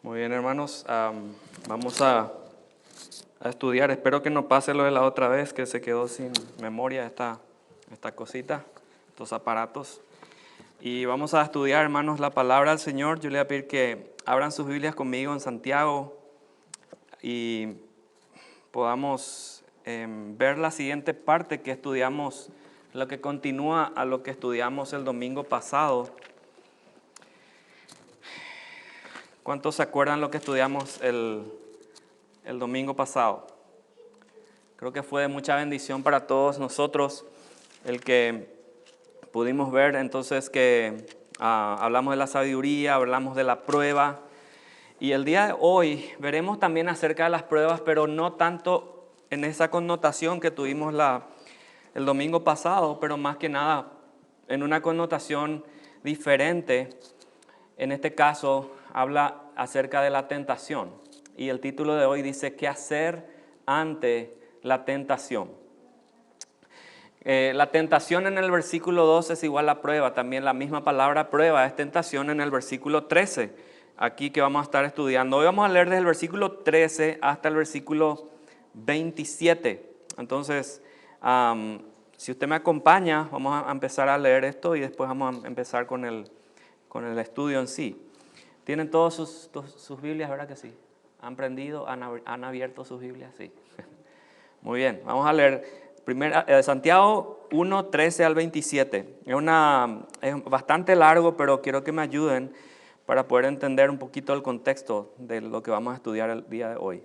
Muy bien, hermanos. Vamos a estudiar. Espero que no pase lo de la otra vez, que se quedó sin memoria esta cosita, estos aparatos. Y vamos a estudiar, hermanos, la palabra del Señor. Yo le voy a pedir que abran sus Biblias conmigo en Santiago y podamos ver la siguiente parte que estudiamos, lo que continúa a lo que estudiamos el domingo pasado. ¿Cuántos se acuerdan lo que estudiamos el domingo pasado? Creo que fue de mucha bendición para todos nosotros el que pudimos ver entonces que hablamos de la sabiduría, hablamos de la prueba. Y el día de hoy veremos también acerca de las pruebas, pero no tanto en esa connotación que tuvimos el domingo pasado, pero más que nada en una connotación diferente. En este caso habla acerca de la tentación. Y el título de hoy dice, ¿qué hacer ante la tentación? La tentación en el versículo 12 es igual a prueba. También la misma palabra prueba es tentación en el versículo 13. Aquí que vamos a estar estudiando. Hoy vamos a leer desde el versículo 13 hasta el versículo 27. Entonces, si usted me acompaña, vamos a empezar a leer esto y después vamos a empezar con el estudio en sí. ¿Tienen todos sus Biblias, verdad que sí? ¿Han prendido? ¿Han abierto sus Biblias? Sí. Muy bien, vamos a leer Santiago 1, 13 al 27. Es bastante largo, pero quiero que me ayuden para poder entender un poquito el contexto de lo que vamos a estudiar el día de hoy.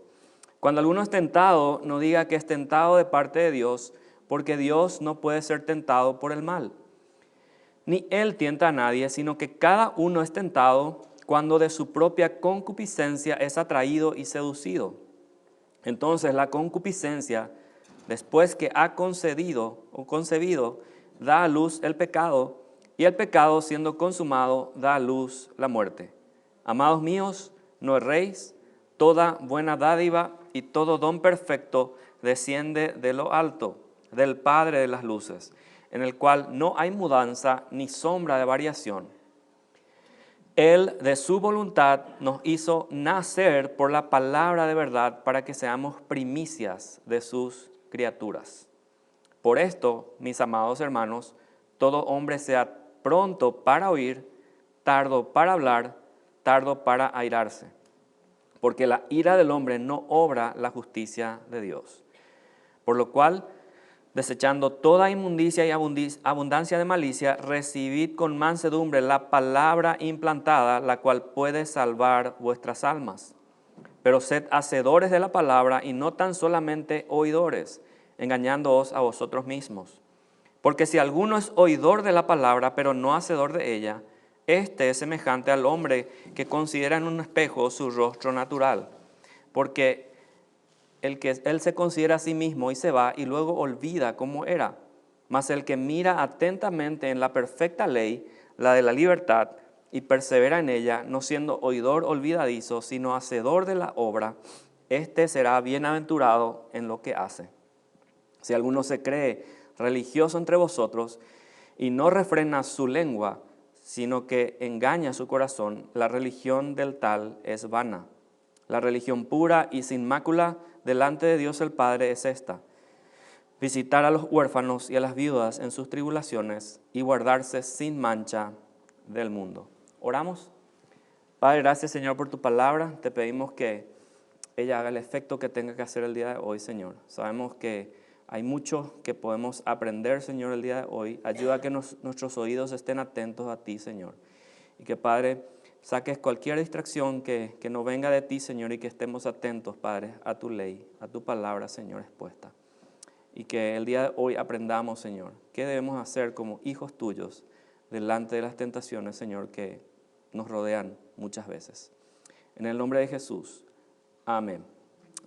Cuando alguno es tentado, no diga que es tentado de parte de Dios, porque Dios no puede ser tentado por el mal. Ni Él tienta a nadie, sino que cada uno es tentado cuando de su propia concupiscencia es atraído y seducido. Entonces la concupiscencia, después que ha concebido, da a luz el pecado, y el pecado, siendo consumado, da a luz la muerte. Amados míos, no erréis, toda buena dádiva y todo don perfecto desciende de lo alto, del Padre de las luces, en el cual no hay mudanza ni sombra de variación. Él de su voluntad nos hizo nacer por la palabra de verdad para que seamos primicias de sus criaturas. Por esto, mis amados hermanos, todo hombre sea pronto para oír, tardo para hablar, tardo para airarse, porque la ira del hombre no obra la justicia de Dios. Por lo cual, desechando toda inmundicia y abundancia de malicia, recibid con mansedumbre la palabra implantada, la cual puede salvar vuestras almas. Pero sed hacedores de la palabra y no tan solamente oidores, engañándoos a vosotros mismos. Porque si alguno es oidor de la palabra, pero no hacedor de ella, este es semejante al hombre que considera en un espejo su rostro natural. Porque él se considera a sí mismo y se va y luego olvida cómo era. Mas el que mira atentamente en la perfecta ley, la de la libertad, y persevera en ella, no siendo oidor olvidadizo, sino hacedor de la obra, este será bienaventurado en lo que hace. Si alguno se cree religioso entre vosotros y no refrena su lengua, sino que engaña su corazón, la religión del tal es vana. La religión pura y sin mácula delante de Dios el Padre es esta: visitar a los huérfanos y a las viudas en sus tribulaciones y guardarse sin mancha del mundo. ¿Oramos? Padre, gracias, Señor, por tu palabra. Te pedimos que ella haga el efecto que tenga que hacer el día de hoy, Señor. Sabemos que hay mucho que podemos aprender, Señor, el día de hoy. Ayuda a que nuestros oídos estén atentos a ti, Señor. Y que, Padre, saques cualquier distracción que no venga de ti, Señor, y que estemos atentos, Padre, a tu ley, a tu palabra, Señor, expuesta. Y que el día de hoy aprendamos, Señor, qué debemos hacer como hijos tuyos delante de las tentaciones, Señor, que nos rodean muchas veces. En el nombre de Jesús, amén.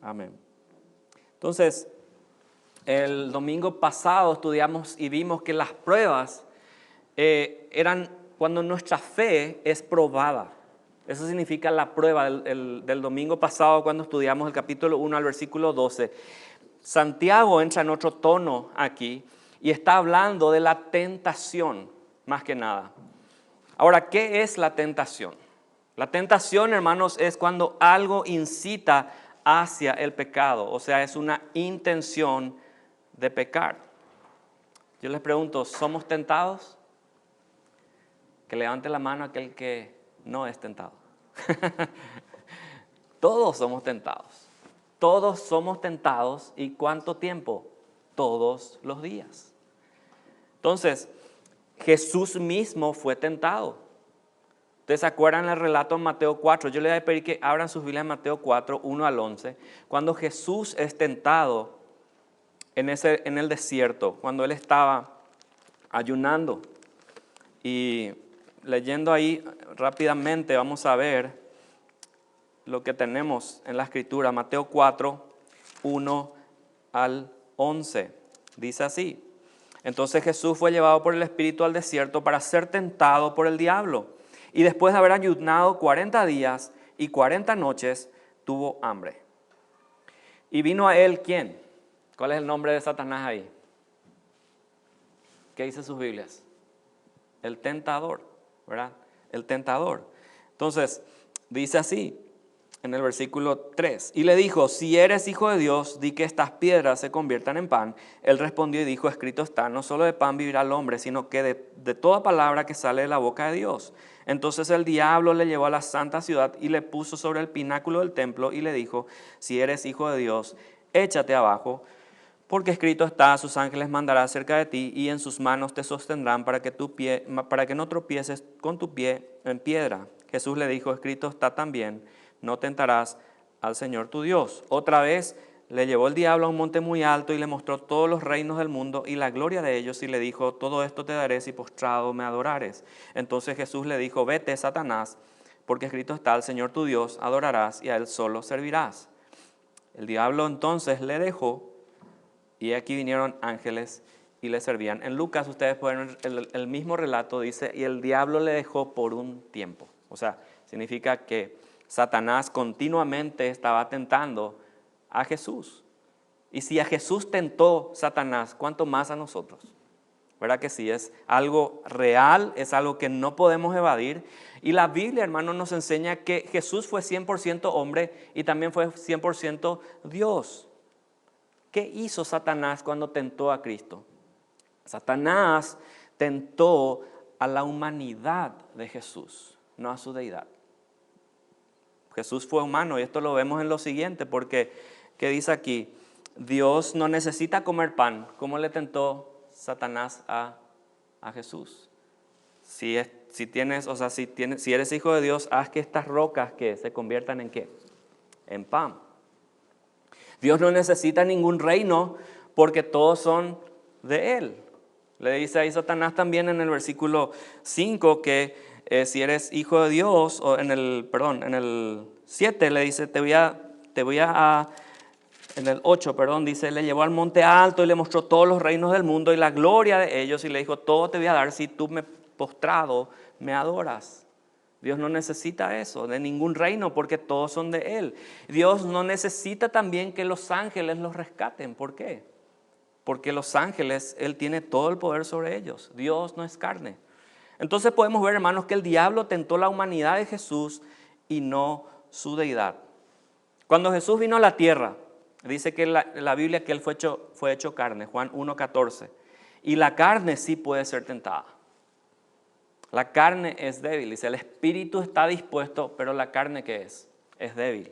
Amén. Entonces, el domingo pasado estudiamos y vimos que las pruebas eran cuando nuestra fe es probada. Eso significa la prueba del domingo pasado cuando estudiamos el capítulo 1 al versículo 12. Santiago entra en otro tono aquí y está hablando de la tentación, más que nada. Ahora, ¿qué es la tentación? La tentación, hermanos, es cuando algo incita hacia el pecado, o sea, es una intención de pecar. Yo les pregunto, ¿somos tentados? Que levante la mano aquel que no es tentado. Todos somos tentados. Todos somos tentados. ¿Y cuánto tiempo? Todos los días. Entonces, Jesús mismo fue tentado. ¿Ustedes se acuerdan el relato en Mateo 4? Yo les voy a pedir que abran sus Biblias en Mateo 4, 1 al 11. Cuando Jesús es tentado en el desierto, cuando Él estaba ayunando. Y leyendo ahí rápidamente vamos a ver lo que tenemos en la Escritura. Mateo 4, 1 al 11. Dice así: entonces Jesús fue llevado por el Espíritu al desierto para ser tentado por el diablo. Y después de haber ayunado 40 días y 40 noches, tuvo hambre. Y vino a él, ¿quién? ¿Cuál es el nombre de Satanás ahí? ¿Qué dice sus Biblias? El tentador, ¿verdad? El tentador. Entonces, dice así en el versículo 3. Y le dijo, si eres hijo de Dios, di que estas piedras se conviertan en pan. Él respondió y dijo, escrito está, no solo de pan vivirá el hombre, sino que de toda palabra que sale de la boca de Dios. Entonces el diablo le llevó a la santa ciudad y le puso sobre el pináculo del templo y le dijo, si eres hijo de Dios, échate abajo, porque escrito está, sus ángeles mandará cerca de ti y en sus manos te sostendrán para que no tropieces con tu pie en piedra. Jesús le dijo, escrito está también, no tentarás al Señor tu Dios. Otra vez le llevó el diablo a un monte muy alto y le mostró todos los reinos del mundo y la gloria de ellos y le dijo, todo esto te daré si postrado me adorares. Entonces Jesús le dijo, vete, Satanás, porque escrito está, al Señor tu Dios adorarás y a Él solo servirás. El diablo entonces le dejó y aquí vinieron ángeles y le servían. En Lucas ustedes pueden ver el mismo relato, dice, y el diablo le dejó por un tiempo. O sea, significa que Satanás continuamente estaba tentando a Jesús. Y si a Jesús tentó Satanás, ¿cuánto más a nosotros? ¿Verdad que sí? Es algo real, es algo que no podemos evadir. Y la Biblia, hermanos, nos enseña que Jesús fue 100% hombre y también fue 100% Dios. ¿Qué hizo Satanás cuando tentó a Cristo? Satanás tentó a la humanidad de Jesús, no a su deidad. Jesús fue humano y esto lo vemos en lo siguiente, porque, ¿qué dice aquí? Dios no necesita comer pan. ¿Cómo le tentó Satanás a Jesús? Si eres hijo de Dios, haz que estas rocas que se conviertan en ¿qué? En pan. Dios no necesita ningún reino porque todos son de Él. Le dice ahí Satanás también en el versículo 5 que si eres hijo de Dios, o en el 7 le dice, en el 8, dice, le llevó al monte alto y le mostró todos los reinos del mundo y la gloria de ellos y le dijo, todo te voy a dar si tú postrado me adoras. Dios no necesita eso, de ningún reino, porque todos son de Él. Dios no necesita también que los ángeles los rescaten. ¿Por qué? Porque los ángeles, Él tiene todo el poder sobre ellos. Dios no es carne. Entonces podemos ver, hermanos, que el diablo tentó la humanidad de Jesús y no su deidad. Cuando Jesús vino a la tierra, dice que la Biblia que Él fue hecho carne, Juan 1:14. Y la carne sí puede ser tentada. La carne es débil, dice, el espíritu está dispuesto, pero la carne ¿qué es? Es débil.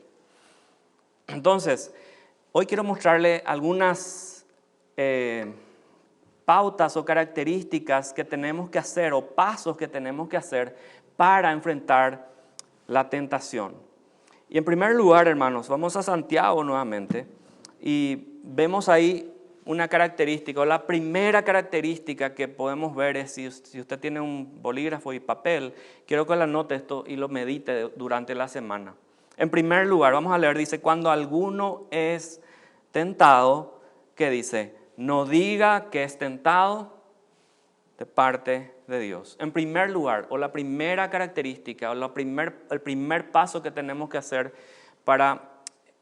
Entonces, hoy quiero mostrarle algunas pautas o características que tenemos que hacer o pasos que tenemos que hacer para enfrentar la tentación. Y en primer lugar, hermanos, vamos a Santiago nuevamente y vemos ahí una característica, o la primera característica que podemos ver es, si usted tiene un bolígrafo y papel, quiero que lo anote esto y lo medite durante la semana. En primer lugar, vamos a leer, dice, cuando alguno es tentado, ¿qué dice? No diga que es tentado de parte de Dios. En primer lugar, o la primera característica, o el primer paso que tenemos que hacer para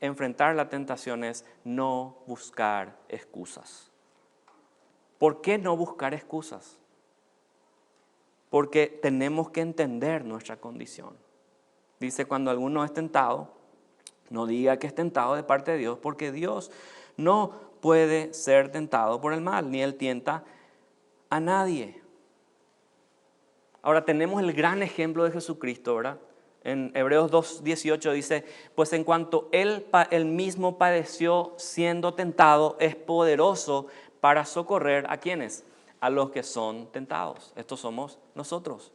enfrentar la tentación es no buscar excusas. ¿Por qué no buscar excusas? Porque tenemos que entender nuestra condición. Dice, cuando alguno es tentado, no diga que es tentado de parte de Dios, porque Dios no puede ser tentado por el mal, ni Él tienta a nadie. Ahora tenemos el gran ejemplo de Jesucristo, ¿verdad? En Hebreos 2:18 dice, pues en cuanto él mismo padeció siendo tentado, es poderoso para socorrer ¿a quiénes? A los que son tentados. Estos somos nosotros.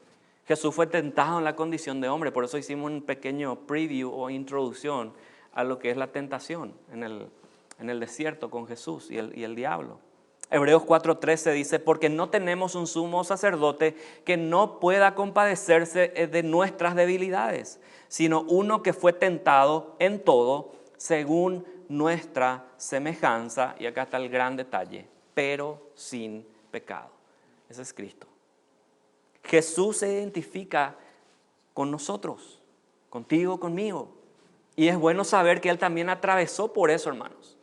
Jesús fue tentado en la condición de hombre, por eso hicimos un pequeño preview o introducción a lo que es la tentación en el desierto con Jesús y el diablo. Hebreos 4:13 dice, porque no tenemos un sumo sacerdote que no pueda compadecerse de nuestras debilidades, sino uno que fue tentado en todo según nuestra semejanza, y acá está el gran detalle, pero sin pecado. Ese es Cristo. Jesús se identifica con nosotros, contigo, conmigo, y es bueno saber que Él también atravesó por eso, hermanos.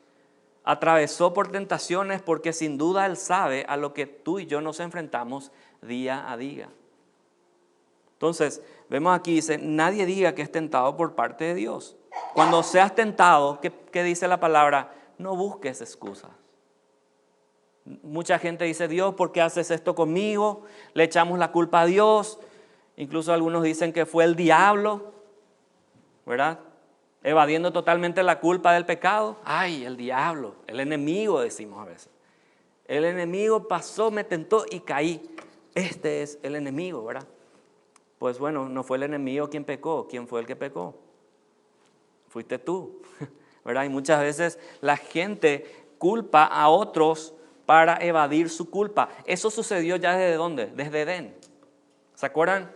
Atravesó por tentaciones porque sin duda Él sabe a lo que tú y yo nos enfrentamos día a día. Entonces, vemos aquí, dice, nadie diga que es tentado por parte de Dios. Cuando seas tentado, ¿qué dice la palabra? No busques excusas. Mucha gente dice, Dios, ¿por qué haces esto conmigo? Le echamos la culpa a Dios. Incluso algunos dicen que fue el diablo, ¿verdad? Evadiendo totalmente la culpa del pecado. Ay, el diablo, el enemigo, decimos a veces. El enemigo pasó, me tentó y caí. Este es el enemigo, ¿verdad? Pues bueno, no fue el enemigo quien pecó. ¿Quién fue el que pecó? Fuiste tú, ¿verdad? Y muchas veces la gente culpa a otros para evadir su culpa. Eso sucedió ya ¿desde dónde? Desde Edén. ¿Se acuerdan?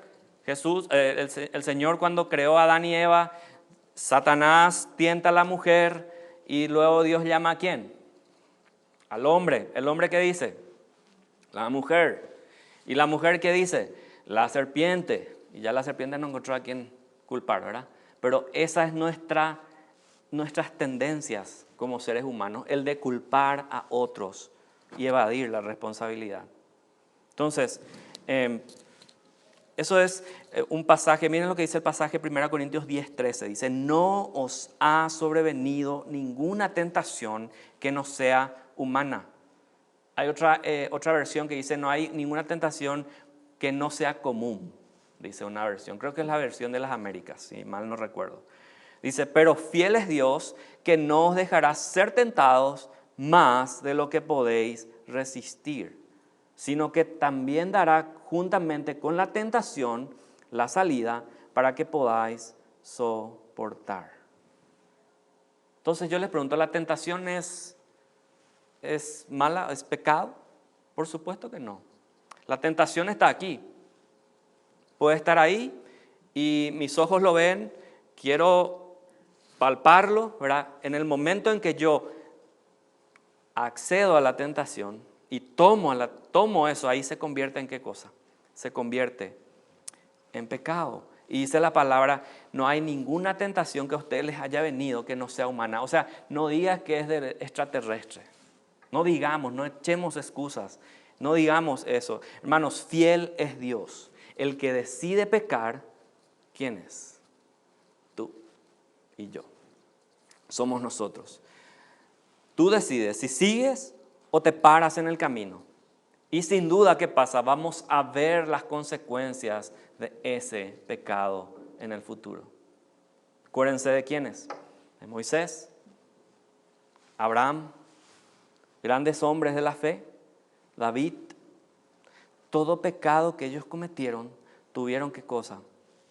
Jesús, el Señor cuando creó a Adán y Eva, Satanás tienta a la mujer y luego Dios llama ¿a quién? Al hombre. ¿El hombre qué dice? La mujer. ¿Y la mujer qué dice? La serpiente. Y ya la serpiente no encontró a quién culpar, ¿verdad? Pero esa es nuestras tendencias como seres humanos, el de culpar a otros y evadir la responsabilidad. Entonces, eso es un pasaje, miren lo que dice el pasaje 1 Corintios 10:13, dice, no os ha sobrevenido ninguna tentación que no sea humana. Hay otra versión que dice, no hay ninguna tentación que no sea común, dice una versión, creo que es la versión de las Américas, si mal no recuerdo. Dice, pero fiel es Dios que no os dejará ser tentados más de lo que podéis resistir, sino que también dará juntamente con la tentación la salida para que podáis soportar. Entonces yo les pregunto, ¿la tentación es mala, es pecado? Por supuesto que no. La tentación está aquí. Puede estar ahí y mis ojos lo ven, quiero palparlo, ¿verdad? En el momento en que yo accedo a la tentación y tomo eso, ahí se convierte en ¿qué cosa? Se convierte en pecado. Y dice la palabra, no hay ninguna tentación que a ustedes les haya venido que no sea humana. O sea, no digas que es de extraterrestre. No digamos, no echemos excusas. No digamos eso. Hermanos, fiel es Dios. El que decide pecar, ¿quién es? Tú y yo. Somos nosotros. Tú decides si sigues o te paras en el camino. Y sin duda, ¿qué pasa? Vamos a ver las consecuencias de ese pecado en el futuro. Acuérdense de quiénes. De Moisés, Abraham, grandes hombres de la fe, David. Todo pecado que ellos cometieron tuvieron ¿qué cosa?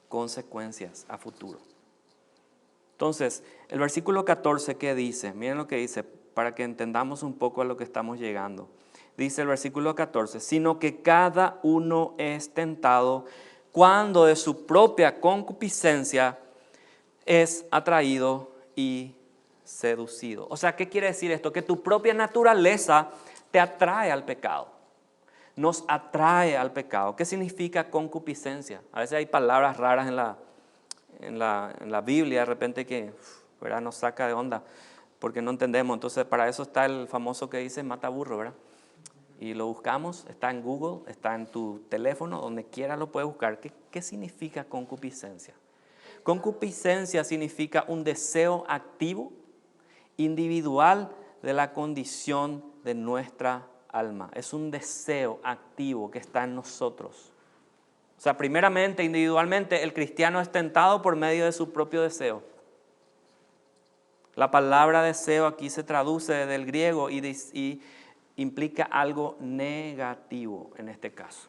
Consecuencias a futuro. Entonces, el versículo 14, ¿qué dice? Miren lo que dice, para que entendamos un poco a lo que estamos llegando. Dice el versículo 14, sino que cada uno es tentado cuando de su propia concupiscencia es atraído y seducido. O sea, ¿qué quiere decir esto? Que tu propia naturaleza te atrae al pecado. Nos atrae al pecado. ¿Qué significa concupiscencia? A veces hay palabras raras en la Biblia de repente que ¿verdad? Nos saca de onda porque no entendemos. Entonces para eso está el famoso que dice mata burro, ¿verdad? Y lo buscamos, está en Google, está en tu teléfono, donde quiera lo puedes buscar. ¿Qué significa concupiscencia? Concupiscencia significa un deseo activo, individual de la condición de nuestra alma. Es un deseo activo que está en nosotros. O sea, primeramente, individualmente, el cristiano es tentado por medio de su propio deseo. La palabra deseo aquí se traduce del griego y implica algo negativo en este caso.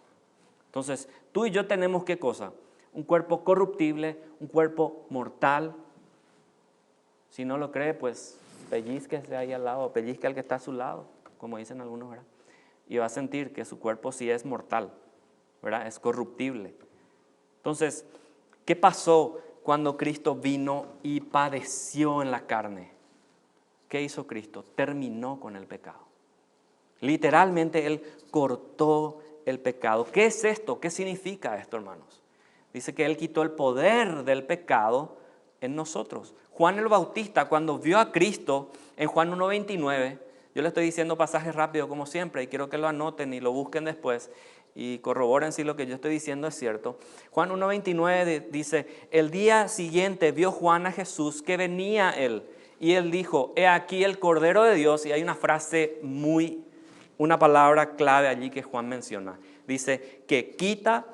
Entonces, tú y yo tenemos ¿qué cosa? Un cuerpo corruptible, un cuerpo mortal. Si no lo cree, pues pellizquese ahí al lado, pellizque al que está a su lado, como dicen algunos, ¿verdad? Y va a sentir que su cuerpo sí es mortal, ¿verdad? Es corruptible. Entonces, ¿qué pasó cuando Cristo vino y padeció en la carne? ¿Qué hizo Cristo? Terminó con el pecado. Literalmente Él cortó el pecado. ¿Qué es esto? ¿Qué significa esto, hermanos? Dice que Él quitó el poder del pecado en nosotros. Juan el Bautista, cuando vio a Cristo en Juan 1:29, yo le estoy diciendo pasajes rápidos como siempre y quiero que lo anoten y lo busquen después y corroboren si lo que yo estoy diciendo es cierto. Juan 1:29 dice, el día siguiente vio Juan a Jesús que venía Él y Él dijo, he aquí el Cordero de Dios, y hay una frase una palabra clave allí que Juan menciona. Dice que quita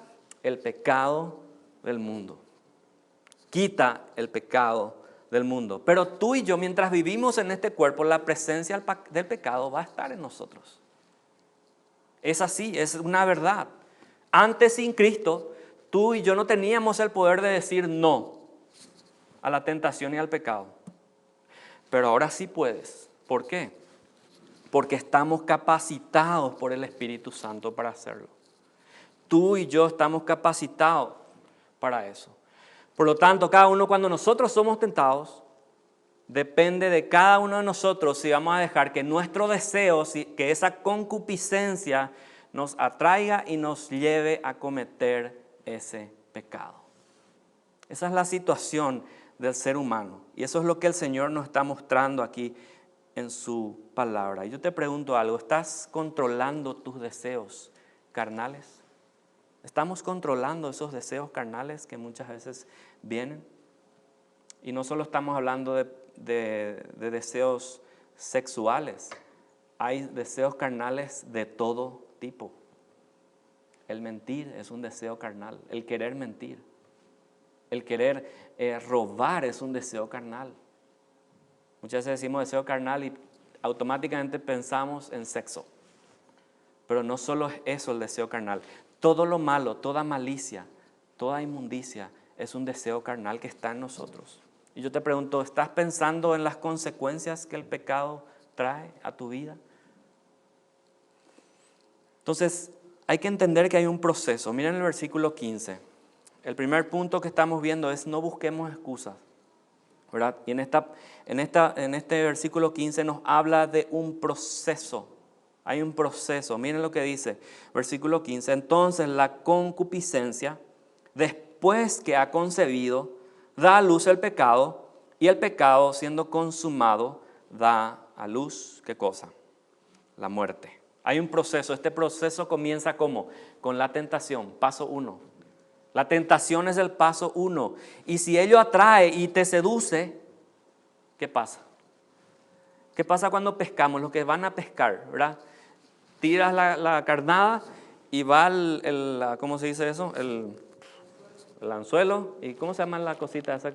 el pecado del mundo. Quita el pecado del mundo. Pero tú y yo, mientras vivimos en este cuerpo, la presencia del pecado va a estar en nosotros. Es así, es una verdad. Antes, sin Cristo, tú y yo no teníamos el poder de decir no a la tentación y al pecado. Pero ahora sí puedes. ¿Por qué? Porque estamos capacitados por el Espíritu Santo para hacerlo. Tú y yo estamos capacitados para eso. Por lo tanto, cada uno, cuando nosotros somos tentados, depende de cada uno de nosotros si vamos a dejar que nuestro deseo, que esa concupiscencia nos atraiga y nos lleve a cometer ese pecado. Esa es la situación del ser humano y eso es lo que el Señor nos está mostrando aquí en su palabra. Y yo te pregunto algo, ¿estás controlando tus deseos carnales? ¿Estamos controlando esos deseos carnales que muchas veces vienen? Y no solo estamos hablando de deseos sexuales, hay deseos carnales de todo tipo. El mentir es un deseo carnal, el querer mentir, el querer robar es un deseo carnal. Muchas veces decimos deseo carnal y automáticamente pensamos en sexo. Pero no solo es eso el deseo carnal. Todo lo malo, toda malicia, toda inmundicia es un deseo carnal que está en nosotros. Y yo te pregunto, ¿estás pensando en las consecuencias que el pecado trae a tu vida? Entonces, hay que entender que hay un proceso. Miren el versículo 15. El primer punto que estamos viendo es no busquemos excusas, ¿verdad? Y en este versículo 15 nos habla de un proceso. Hay un proceso. Miren lo que dice, versículo 15. Entonces la concupiscencia, después que ha concebido, da a luz el pecado, y el pecado, siendo consumado, da a luz, ¿qué cosa? La muerte. Hay un proceso. Este proceso comienza ¿cómo? Con la tentación, paso 1. La tentación es el paso 1. Y si ello atrae y te seduce, ¿qué pasa? ¿Qué pasa cuando pescamos? Los que van a pescar, ¿verdad? Tiras la carnada y va ¿cómo se dice eso? El anzuelo. ¿Y cómo se llama la cosita esa?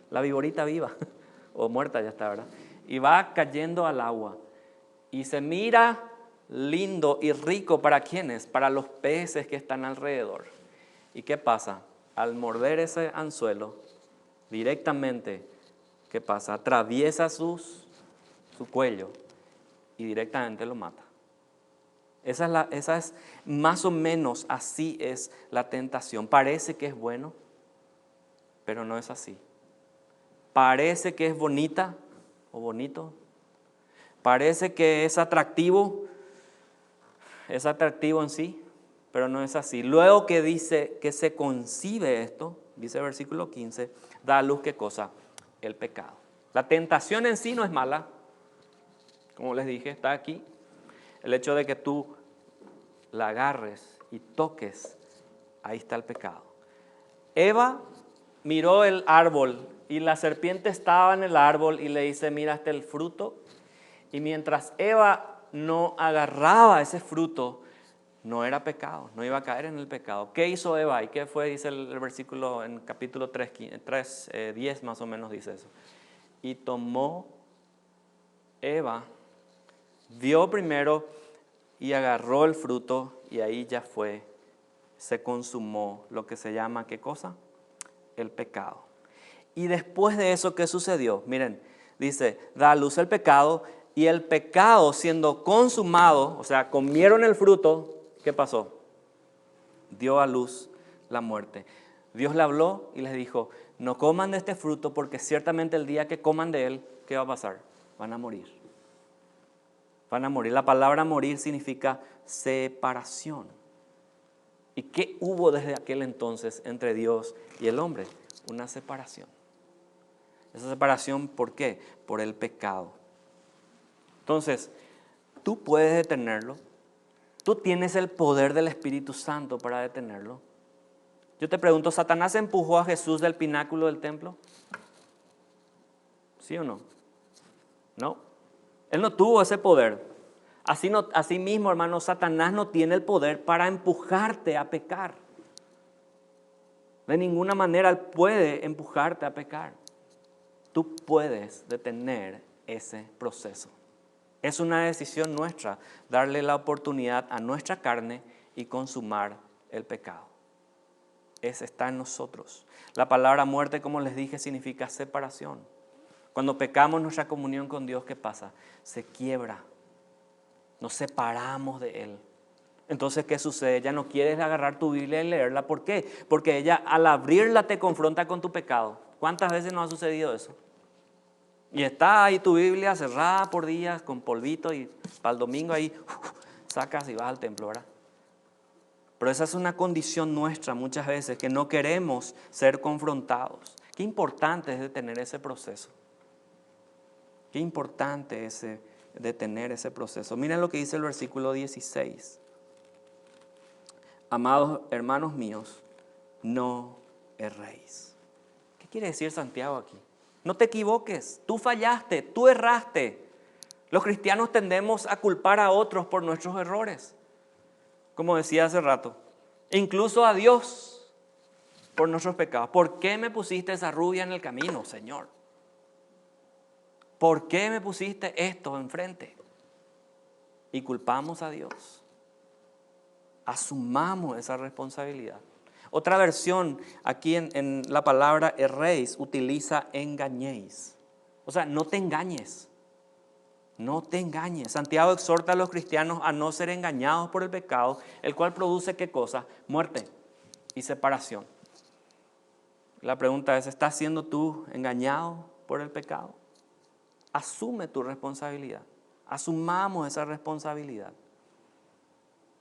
La viborita viva o muerta ya está, ¿verdad? Y va cayendo al agua. Y se mira lindo y rico ¿para quiénes? Para los peces que están alrededor. ¿Y qué pasa? Al morder ese anzuelo, directamente, ¿qué pasa? Atraviesa su cuello y directamente lo mata. Esa es más o menos así es la tentación. Parece que es bueno, pero no es así. Parece que es bonita o bonito. Parece que es atractivo en sí, pero no es así. Luego que dice que se concibe esto, dice el versículo 15, da a luz ¿qué cosa? El pecado. La tentación en sí no es mala. Como les dije, está aquí. El hecho de que tú la agarres y toques, ahí está el pecado. Eva miró el árbol y la serpiente estaba en el árbol y le dice, mira, este es el fruto. Y mientras Eva no agarraba ese fruto, no era pecado, no iba a caer en el pecado. ¿Qué hizo Eva? ¿Y qué fue? Dice el versículo en capítulo 10 más o menos dice eso. Y tomó Eva, vio primero y agarró el fruto y ahí ya fue, se consumó lo que se llama, ¿qué cosa? El pecado. Y después de eso, ¿qué sucedió? Miren, dice, da a luz el pecado y el pecado siendo consumado, o sea, comieron el fruto, ¿qué pasó? Dio a luz la muerte. Dios le habló y les dijo, no coman de este fruto porque ciertamente el día que coman de él, ¿qué va a pasar? Van a morir. Van a morir. La palabra morir significa separación. ¿Y qué hubo desde aquel entonces entre Dios y el hombre? Una separación. Esa separación, ¿por qué? Por el pecado. Entonces, tú puedes detenerlo. Tú tienes el poder del Espíritu Santo para detenerlo. Yo te pregunto, ¿Satanás empujó a Jesús del pináculo del templo? ¿Sí o no? No. Él no tuvo ese poder. Así mismo, hermano, Satanás no tiene el poder para empujarte a pecar. De ninguna manera él puede empujarte a pecar. Tú puedes detener ese proceso. Es una decisión nuestra darle la oportunidad a nuestra carne y consumar el pecado. Ese está en nosotros. La palabra muerte, como les dije, significa separación. Cuando pecamos nuestra comunión con Dios, ¿qué pasa? Se quiebra. Nos separamos de Él. Entonces, ¿qué sucede? Ya no quieres agarrar tu Biblia y leerla. ¿Por qué? Porque ella al abrirla te confronta con tu pecado. ¿Cuántas veces nos ha sucedido eso? Y está ahí tu Biblia cerrada por días con polvito y para el domingo ahí sacas y vas al templo, ¿verdad? Pero esa es una condición nuestra muchas veces, que no queremos ser confrontados. Qué importante es detener ese proceso. Qué importante es detener ese proceso. Miren lo que dice el versículo 16. Amados hermanos míos, no erréis. ¿Qué quiere decir Santiago aquí? No te equivoques, tú fallaste, tú erraste. Los cristianos tendemos a culpar a otros por nuestros errores, como decía hace rato, incluso a Dios por nuestros pecados. ¿Por qué me pusiste esa rubia en el camino, Señor? ¿Por qué me pusiste esto enfrente? Y culpamos a Dios. Asumamos esa responsabilidad. Otra versión aquí en la palabra erréis utiliza engañéis. O sea, no te engañes. No te engañes. Santiago exhorta a los cristianos a no ser engañados por el pecado, el cual produce ¿qué cosa? Muerte y separación. La pregunta es, ¿estás siendo tú engañado por el pecado? Asume tu responsabilidad. Asumamos esa responsabilidad.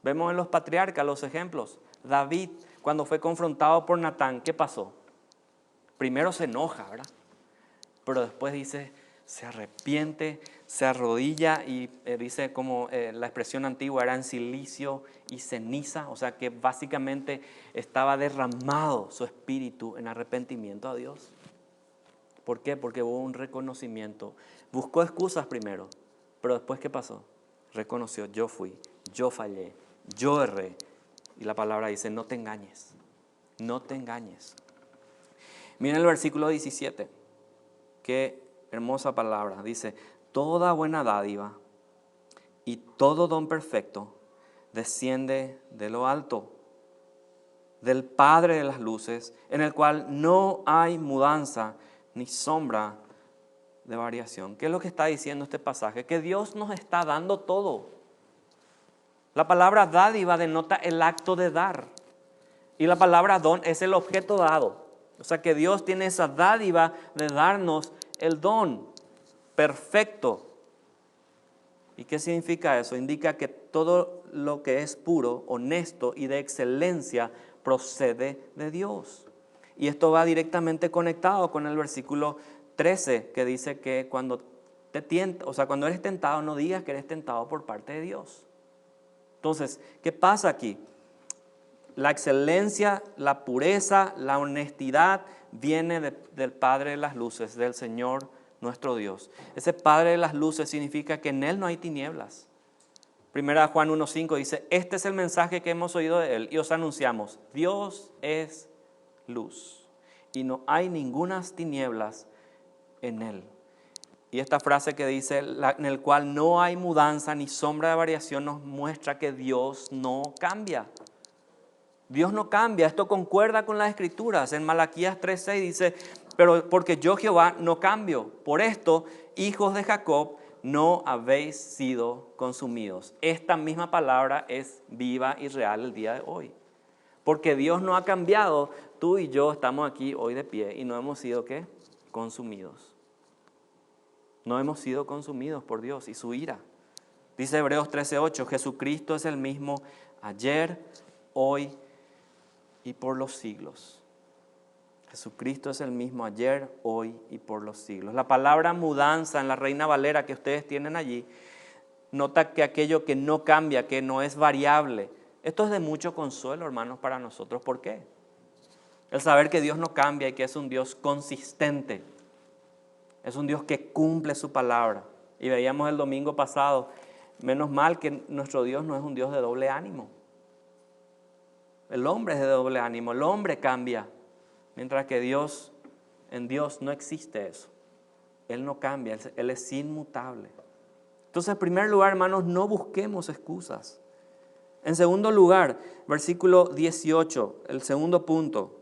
Vemos en los patriarcas los ejemplos. David, cuando fue confrontado por Natán, ¿qué pasó? Primero se enoja, ¿verdad? Pero después dice, se arrepiente, se arrodilla y dice como la expresión antigua era en silicio y ceniza, o sea que básicamente estaba derramado su espíritu en arrepentimiento a Dios. ¿Por qué? Porque hubo un reconocimiento. Buscó excusas primero, pero después ¿qué pasó? Reconoció, yo fui, yo fallé, yo erré. Y la palabra dice, no te engañes, no te engañes. Miren el versículo 17, qué hermosa palabra. Dice, toda buena dádiva y todo don perfecto desciende de lo alto, del Padre de las luces, en el cual no hay mudanza ni sombra de variación. ¿Qué es lo que está diciendo este pasaje? Que Dios nos está dando todo. La palabra dádiva denota el acto de dar. Y la palabra don es el objeto dado. O sea que Dios tiene esa dádiva de darnos el don perfecto. ¿Y qué significa eso? Indica que todo lo que es puro, honesto y de excelencia procede de Dios. Y esto va directamente conectado con el versículo 13 que dice que cuando cuando eres tentado, no digas que eres tentado por parte de Dios. Entonces, ¿qué pasa aquí? La excelencia, la pureza, la honestidad viene del Padre de las luces, del Señor nuestro Dios. Ese Padre de las luces significa que en Él no hay tinieblas. Primera Juan 1:5 dice, este es el mensaje que hemos oído de Él y os anunciamos, Dios es luz y no hay ningunas tinieblas en Él. Y esta frase que dice, en el cual no hay mudanza ni sombra de variación, nos muestra que Dios no cambia. Dios no cambia, esto concuerda con las Escrituras. En Malaquías 3:6 dice, pero porque yo Jehová no cambio, por esto, hijos de Jacob, no habéis sido consumidos. Esta misma palabra es viva y real el día de hoy. Porque Dios no ha cambiado, tú y yo estamos aquí hoy de pie y no hemos sido, ¿qué? Consumidos. No hemos sido consumidos por Dios y su ira. Dice Hebreos 13:8, Jesucristo es el mismo ayer, hoy y por los siglos. Jesucristo es el mismo ayer, hoy y por los siglos. La palabra mudanza en la Reina Valera que ustedes tienen allí, nota que aquello que no cambia, que no es variable. Esto es de mucho consuelo, hermanos, para nosotros. ¿Por qué? El saber que Dios no cambia y que es un Dios consistente. Es un Dios que cumple su palabra. Y veíamos el domingo pasado, menos mal que nuestro Dios no es un Dios de doble ánimo. El hombre es de doble ánimo, el hombre cambia. Mientras que en Dios no existe eso. Él no cambia, Él es inmutable. Entonces, en primer lugar, hermanos, no busquemos excusas. En segundo lugar, versículo 18, el segundo punto,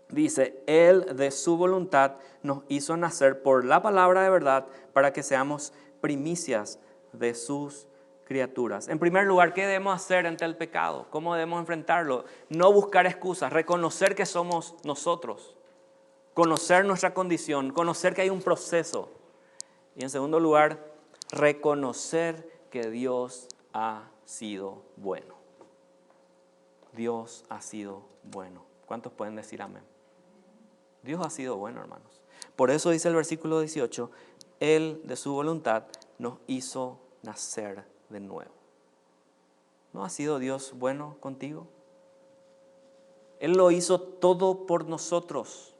dice, Él de su voluntad nos hizo nacer por la palabra de verdad para que seamos primicias de sus criaturas. En primer lugar, ¿qué debemos hacer ante el pecado? ¿Cómo debemos enfrentarlo? No buscar excusas, reconocer que somos nosotros, conocer nuestra condición, conocer que hay un proceso. Y en segundo lugar, reconocer que Dios ha sido bueno. Dios ha sido bueno. ¿Cuántos pueden decir amén? Dios ha sido bueno, hermanos. Por eso dice el versículo 18, Él de su voluntad nos hizo nacer de nuevo. ¿No ha sido Dios bueno contigo? Él lo hizo todo por nosotros.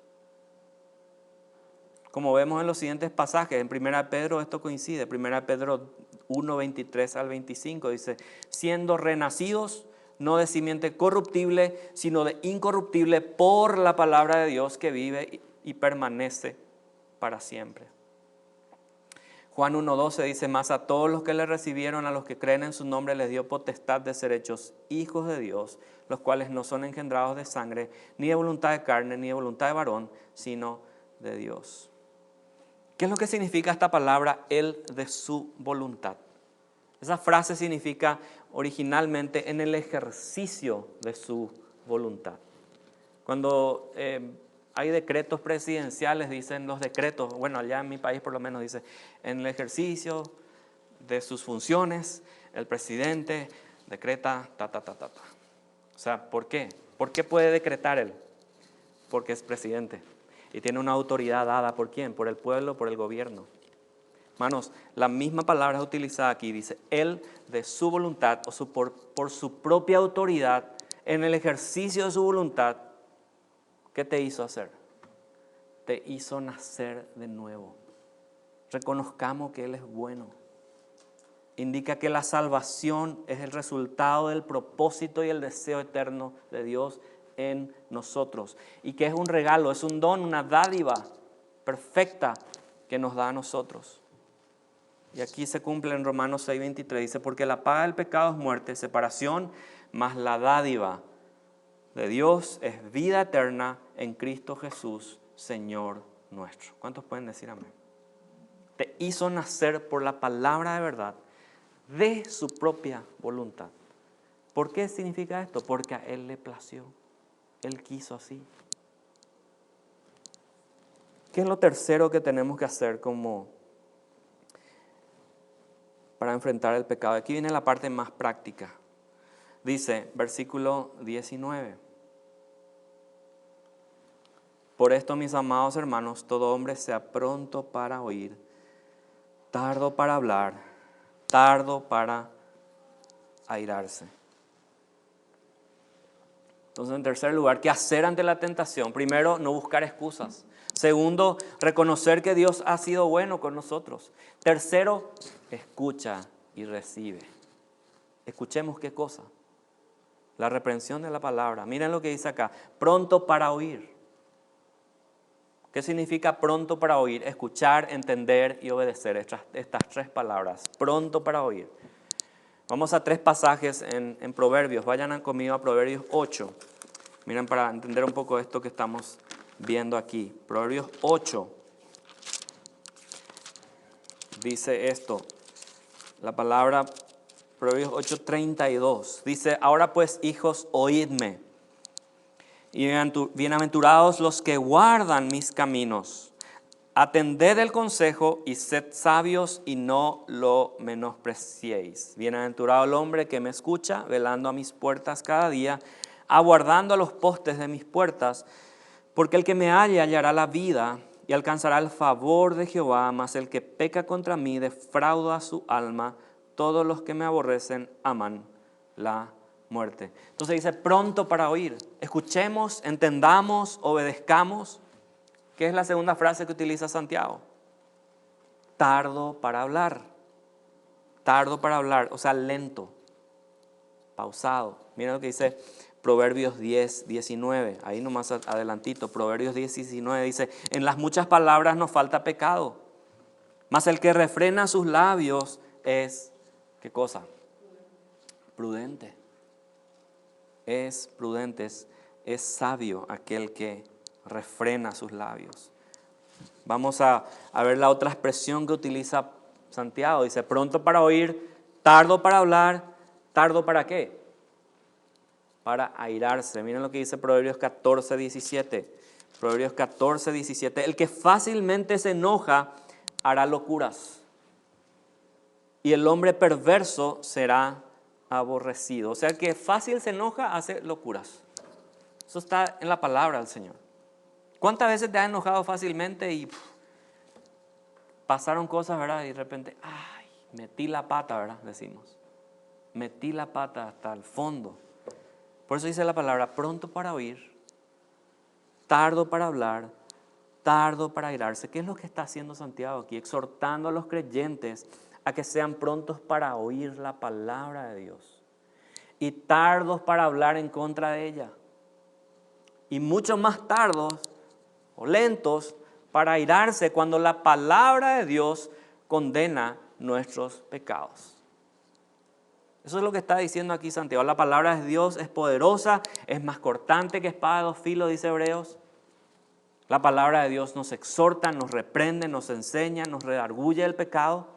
Como vemos en los siguientes pasajes, en 1 Pedro esto coincide, 1 Pedro 1, 23 al 25 dice, siendo renacidos, no de simiente corruptible, sino de incorruptible por la palabra de Dios que vive y permanece para siempre. Juan 1:12 dice, más a todos los que le recibieron, a los que creen en su nombre, les dio potestad de ser hechos hijos de Dios, los cuales no son engendrados de sangre, ni de voluntad de carne, ni de voluntad de varón, sino de Dios. ¿Qué es lo que significa esta palabra, Él de su voluntad? Esa frase significa originalmente en el ejercicio de su voluntad. Cuando hay decretos presidenciales, dicen los decretos, bueno, allá en mi país por lo menos dice, en el ejercicio de sus funciones, el presidente decreta ta. O sea, ¿por qué? ¿Por qué puede decretar él? Porque es presidente y tiene una autoridad dada ¿por quién? Por el pueblo, por el gobierno. Hermanos, la misma palabra es utilizada aquí, dice, él de su voluntad o por su propia autoridad, en el ejercicio de su voluntad, ¿qué te hizo hacer? Te hizo nacer de nuevo. Reconozcamos que Él es bueno. Indica que la salvación es el resultado del propósito y el deseo eterno de Dios en nosotros. Y que es un regalo, es un don, una dádiva perfecta que nos da a nosotros. Y aquí se cumple en Romanos 6:23, dice, porque la paga del pecado es muerte, separación, mas la dádiva de Dios es vida eterna en Cristo Jesús, Señor nuestro. ¿Cuántos pueden decir amén? Te hizo nacer por la palabra de verdad, de su propia voluntad. ¿Por qué significa esto? Porque a Él le plació, Él quiso así. ¿Qué es lo tercero que tenemos que hacer para enfrentar el pecado? Aquí viene la parte más práctica. Dice, versículo 19. Por esto, mis amados hermanos, todo hombre sea pronto para oír, tardo para hablar, tardo para airarse. Entonces, en tercer lugar, ¿qué hacer ante la tentación? Primero, no buscar excusas. Segundo, reconocer que Dios ha sido bueno con nosotros. Tercero, escucha y recibe. Escuchemos qué cosa. La reprensión de la palabra. Miren lo que dice acá. Pronto para oír. ¿Qué significa pronto para oír? Escuchar, entender y obedecer. Estas tres palabras. Pronto para oír. Vamos a tres pasajes en Proverbios. Vayan conmigo a Proverbios 8. Miren, para entender un poco esto que estamos viendo aquí. Proverbios 8 dice esto. La palabra Proverbios 8:32 dice: ahora pues, hijos, oídme, y bienaventurados los que guardan mis caminos. Atended el consejo y sed sabios y no lo menospreciéis. Bienaventurado el hombre que me escucha, velando a mis puertas cada día, aguardando a los postes de mis puertas, porque el que me halle hallará la vida y alcanzará el favor de Jehová, mas el que peca contra mí defrauda su alma. Todos los que me aborrecen aman la muerte. Entonces dice, pronto para oír. Escuchemos, entendamos, obedezcamos. ¿Qué es la segunda frase que utiliza Santiago? Tardo para hablar. Tardo para hablar, o sea, lento, pausado. Miren lo que dice Proverbios 10, 19. Ahí nomás adelantito, Proverbios 10, 19 dice: en las muchas palabras nos falta pecado, mas el que refrena sus labios es, ¿qué cosa? Prudente. Es prudente, es sabio aquel que refrena sus labios. Vamos a ver la otra expresión que utiliza Santiago. Dice, pronto para oír, tardo para hablar. ¿Tardo para qué? Para airarse. Miren lo que dice Proverbios 14, 17. Proverbios 14, 17. El que fácilmente se enoja hará locuras, y el hombre perverso será aborrecido. O sea, el que fácil se enoja hace locuras. Eso está en la palabra del Señor. ¿Cuántas veces te has enojado fácilmente y pasaron cosas, verdad? Y de repente, ay, metí la pata, ¿verdad? Decimos. Metí la pata hasta el fondo. Por eso dice la palabra, pronto para oír, tardo para hablar, tardo para airarse. ¿Qué es lo que está haciendo Santiago aquí? Exhortando a los creyentes a que sean prontos para oír la palabra de Dios y tardos para hablar en contra de ella. Y mucho más tardos o lentos para airarse cuando la palabra de Dios condena nuestros pecados. Eso es lo que está diciendo aquí Santiago. La palabra de Dios es poderosa, es más cortante que espada de dos filos, dice Hebreos. La palabra de Dios nos exhorta, nos reprende, nos enseña, nos redarguye del pecado.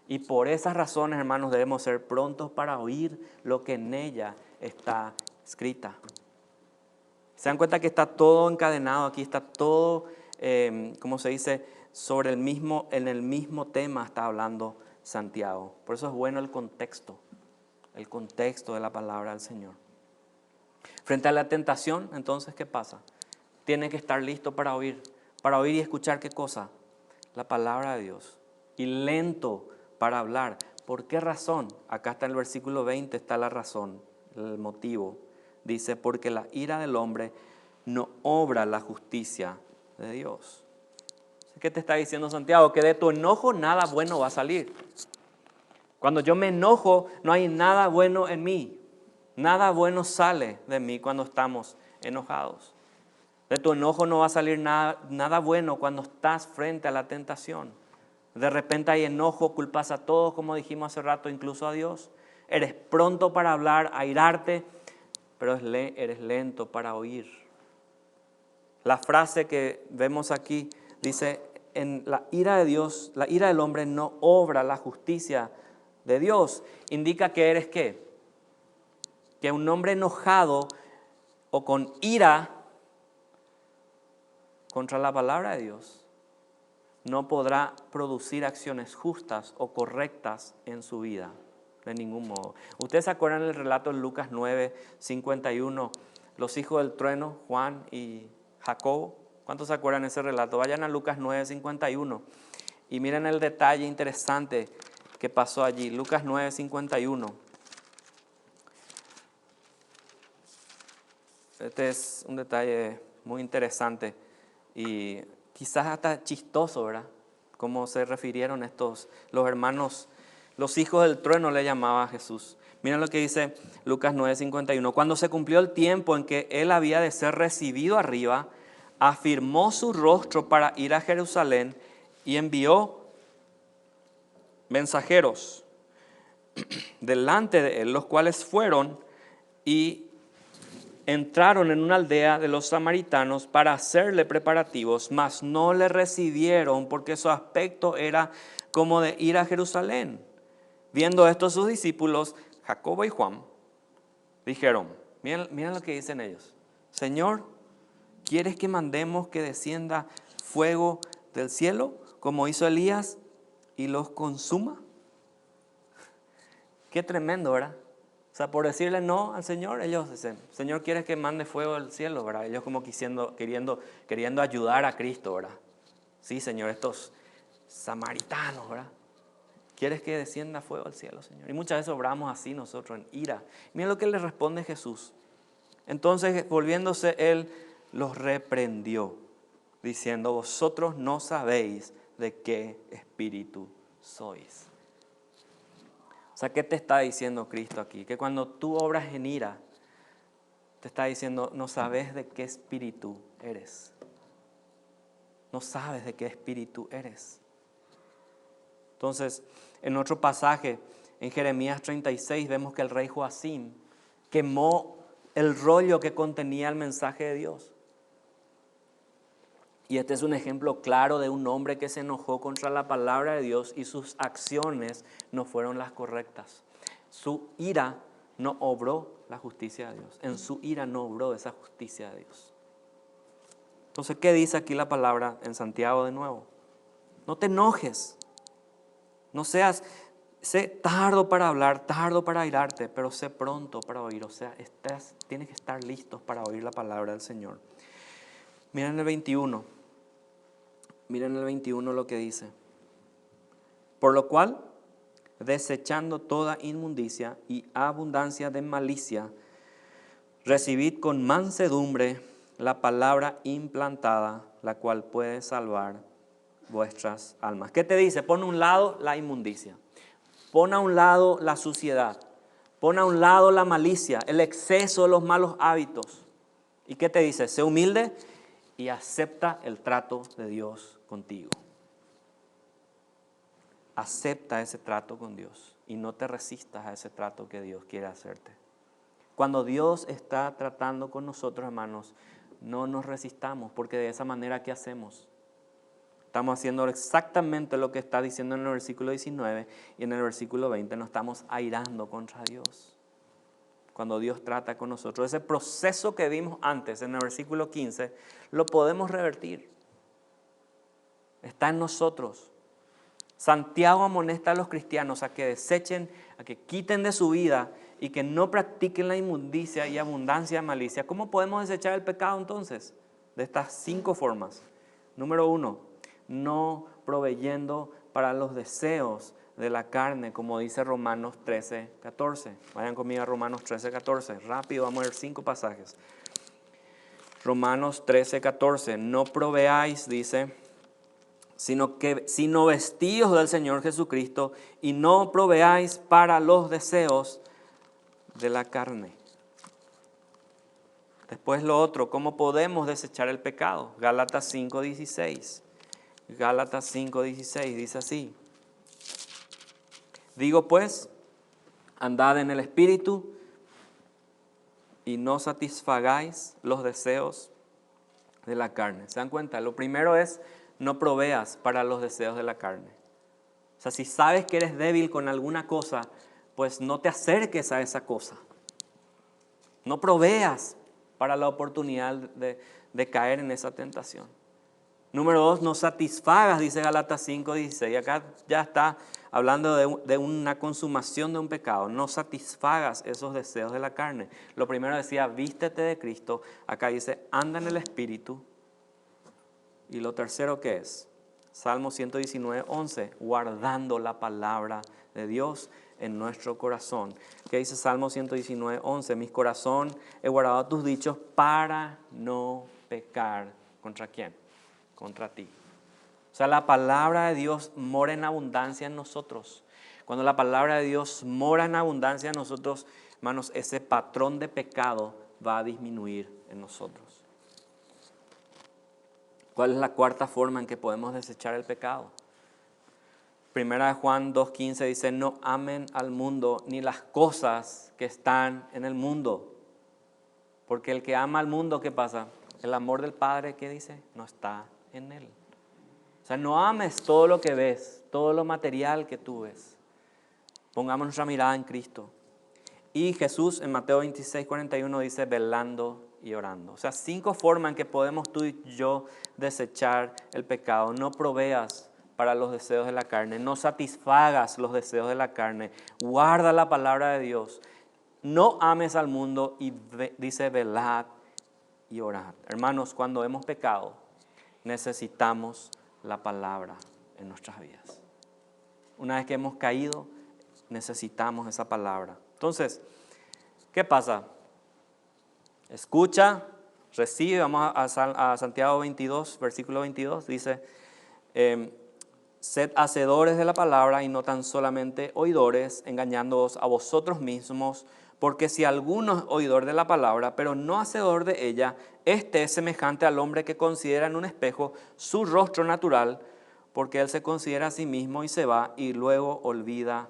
Y por esas razones, hermanos, debemos ser prontos para oír lo que en ella está escrita. ¿Se dan cuenta que está todo encadenado aquí? Está todo, ¿cómo se dice? En el mismo tema está hablando Santiago. Por eso es bueno el contexto de la palabra del Señor. Frente a la tentación, entonces, ¿qué pasa? Tiene que estar listo para oír y escuchar, ¿qué cosa? La palabra de Dios. Y lento para hablar. ¿Por qué razón? Acá está en el versículo 20, está la razón, el motivo. Dice, porque la ira del hombre no obra la justicia de Dios. ¿Qué te está diciendo Santiago? Que de tu enojo nada bueno va a salir. Cuando yo me enojo, no hay nada bueno en mí. Nada bueno sale de mí cuando estamos enojados. De tu enojo no va a salir nada bueno cuando estás frente a la tentación. De repente hay enojo, culpas a todos, como dijimos hace rato, incluso a Dios. Eres pronto para hablar, airarte, pero eres lento para oír. La frase que vemos aquí dice, en la ira de Dios, la ira del hombre no obra la justicia de Dios. Indica que eres ¿qué? Que un hombre enojado o con ira contra la palabra de Dios no podrá producir acciones justas o correctas en su vida, de ningún modo. ¿Ustedes se acuerdan del relato en Lucas 9, 51? Los hijos del trueno, Juan y Jacobo. ¿Cuántos se acuerdan de ese relato? Vayan a Lucas 9, 51 y miren el detalle interesante que pasó allí. Lucas 9, 51. Este es un detalle muy interesante y quizás hasta chistoso, ¿verdad? Cómo se refirieron los hermanos, los hijos del trueno le llamaba a Jesús. Miren lo que dice Lucas 9:51. Cuando se cumplió el tiempo en que él había de ser recibido arriba, afirmó su rostro para ir a Jerusalén y envió mensajeros delante de él, los cuales fueron y entraron en una aldea de los samaritanos para hacerle preparativos, mas no le recibieron porque su aspecto era como de ir a Jerusalén. Viendo esto sus discípulos, Jacobo y Juan, dijeron, miren lo que dicen ellos, Señor, ¿quieres que mandemos que descienda fuego del cielo como hizo Elías y los consuma? Qué tremendo, ¿verdad? O sea, por decirle no al Señor, ellos dicen, Señor, ¿quieres que mande fuego del cielo? ¿Verdad? Ellos como queriendo ayudar a Cristo, ¿verdad? Sí, Señor, estos samaritanos, ¿verdad? ¿Quieres que descienda fuego al cielo, Señor? Y muchas veces obramos así nosotros, en ira. Miren lo que le responde Jesús. Entonces, volviéndose él, los reprendió, diciendo, vosotros no sabéis de qué espíritu sois. O sea, ¿qué te está diciendo Cristo aquí? Que cuando tú obras en ira, te está diciendo, no sabes de qué espíritu eres. No sabes de qué espíritu eres. Entonces, en otro pasaje, en Jeremías 36, vemos que el rey Joacim quemó el rollo que contenía el mensaje de Dios. Y este es un ejemplo claro de un hombre que se enojó contra la palabra de Dios y sus acciones no fueron las correctas. Su ira no obró la justicia de Dios. En su ira no obró esa justicia de Dios. Entonces, ¿qué dice aquí la palabra en Santiago de nuevo? No te enojes. No sé tardo para hablar, tardo para airarte, pero sé pronto para oír. O sea, tienes que estar listos para oír la palabra del Señor. Miren el 21. Miren el 21 lo que dice. Por lo cual, desechando toda inmundicia y abundancia de malicia, recibid con mansedumbre la palabra implantada, la cual puede salvar vuestras almas. ¿Qué te dice? Pon a un lado la inmundicia. Pon a un lado la suciedad. Pon a un lado la malicia, el exceso de los malos hábitos. ¿Y qué te dice? Sé humilde y acepta el trato de Dios contigo. Acepta ese trato con Dios y no te resistas a ese trato que Dios quiere hacerte. Cuando Dios está tratando con nosotros, hermanos, no nos resistamos, porque de esa manera, ¿qué hacemos? Estamos haciendo exactamente lo que está diciendo en el versículo 19 y en el versículo 20, nos estamos airando contra Dios. Cuando Dios trata con nosotros, ese proceso que vimos antes en el versículo 15, lo podemos revertir. Está en nosotros. Santiago amonesta a los cristianos a que desechen, a que quiten de su vida y que no practiquen la inmundicia y abundancia de malicia. ¿Cómo podemos desechar el pecado entonces? De estas 5 formas. Número 1, no proveyendo para los deseos de la carne, como dice Romanos 13:14. Vayan conmigo a Romanos 13:14. Rápido, vamos a ver 5 pasajes. Romanos 13:14. No proveáis, dice, sino vestidos del Señor Jesucristo y no proveáis para los deseos de la carne. Después lo otro, ¿cómo podemos desechar el pecado? Gálatas 5:16. Gálatas 5:16 dice así. Digo pues, andad en el Espíritu y no satisfagáis los deseos de la carne. ¿Se dan cuenta? Lo primero es, no proveas para los deseos de la carne. O sea, si sabes que eres débil con alguna cosa, pues no te acerques a esa cosa. No proveas para la oportunidad de caer en esa tentación. Número 2, no satisfagas, dice Gálatas 5:16. Acá ya está hablando de una consumación de un pecado. No satisfagas esos deseos de la carne. Lo primero decía, vístete de Cristo. Acá dice, anda en el Espíritu. Y lo tercero, ¿qué es? Salmo 119:11, guardando la palabra de Dios en nuestro corazón. ¿Qué dice Salmo 119:11? Mi corazón he guardado tus dichos para no pecar. ¿Contra quién? Contra ti. O sea, la palabra de Dios mora en abundancia en nosotros. Cuando la palabra de Dios mora en abundancia en nosotros, hermanos, ese patrón de pecado va a disminuir en nosotros. ¿Cuál es la cuarta forma en que podemos desechar el pecado? Primera de Juan 2:15 dice, no amen al mundo ni las cosas que están en el mundo. Porque el que ama al mundo, ¿qué pasa? El amor del Padre, ¿qué dice? No está en él. O sea, no ames todo lo que ves, todo lo material que tú ves. Pongamos nuestra mirada en Cristo. Y Jesús en Mateo 26:41 dice, velando y orando. O sea, 5 formas en que podemos tú y yo desechar el pecado. No proveas para los deseos de la carne, no satisfagas los deseos de la carne, guarda la palabra de Dios, no ames al mundo y dice velad y orad. Hermanos, cuando hemos pecado, necesitamos la palabra en nuestras vidas. Una vez que hemos caído, necesitamos esa palabra. Entonces, ¿qué pasa? Escucha, recibe, vamos a Santiago 22, versículo 22, dice, sed hacedores de la palabra y no tan solamente oidores, engañándoos a vosotros mismos, porque si alguno es oidor de la palabra, pero no hacedor de ella, este es semejante al hombre que considera en un espejo su rostro natural, porque él se considera a sí mismo y se va y luego olvida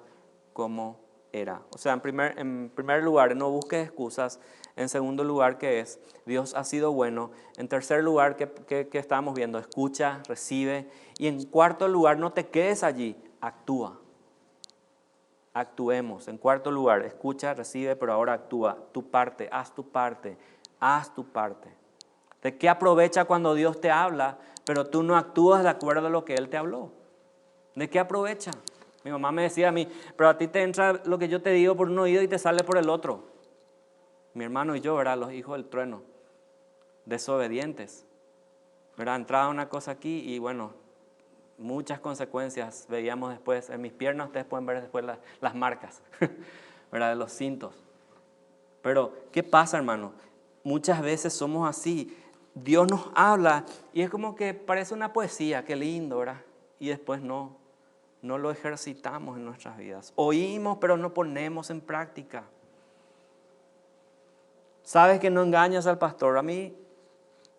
cómo era. O sea, en primer lugar, no busques excusas. En segundo lugar, ¿qué es? Dios ha sido bueno. En tercer lugar, ¿qué estábamos viendo? Escucha, recibe. Y en cuarto lugar, no te quedes allí, actúa. Actuemos. En cuarto lugar, escucha, recibe, pero ahora actúa. Tu parte, haz tu parte, haz tu parte. ¿De qué aprovecha cuando Dios te habla, pero tú no actúas de acuerdo a lo que Él te habló? ¿De qué aprovecha? Mi mamá me decía a mí, pero a ti te entra lo que yo te digo por un oído y te sale por el otro. Mi hermano y yo, ¿verdad? Los hijos del trueno, desobedientes, ¿verdad? Entraba una cosa aquí y bueno, muchas consecuencias veíamos después. En mis piernas ustedes pueden ver después las marcas, ¿verdad? De los cintos. Pero, ¿qué pasa, hermano? Muchas veces somos así. Dios nos habla y es como que parece una poesía, qué lindo, ¿verdad? Y después no lo ejercitamos en nuestras vidas. Oímos, pero no ponemos en práctica. Sabes que no engañas al pastor. A mí